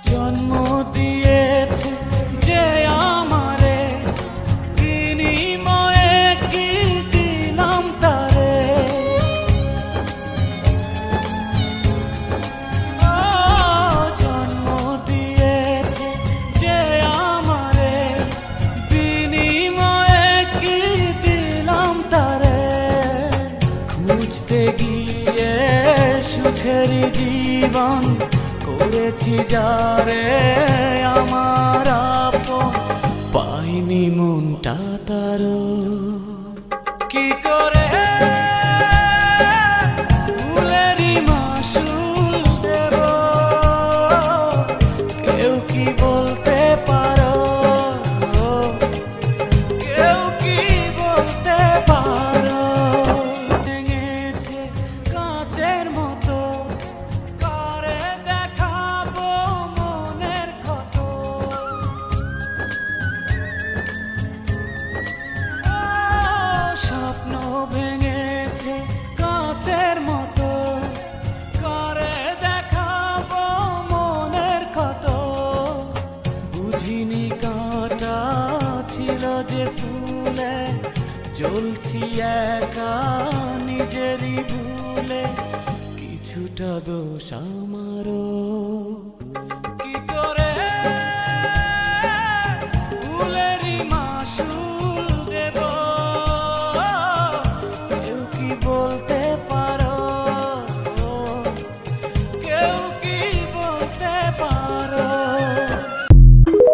জন্ম দিয়েছে যে আমারে, বিনিময়ে কি দিলাম তারে। জন্ম দিয়েছে যে আমারে, বিনিময়ে কি দিলাম তারে। খুঁজতে গিয়ে সুখের জীবন করেছি যারে আমার আপন, পাইনি মনটা তারও। কি করে ফুলেরই মাসুল দেব, কেউ কি বলতে পারো, কেউ কি বলতে পারো। ভেঙেছে কাঁচের মতো, করে দেখাবো মনের ক্ষত। স্বপ্ন ভেঙেছে কাঁচের মতো, করে দেখাবো মনের ক্ষত। বুঝিনি কাঁটা ছিল যে ফুলে, জ্বলছি একা নিজেরই ভুলে। কিছুটা দোষ আমারও,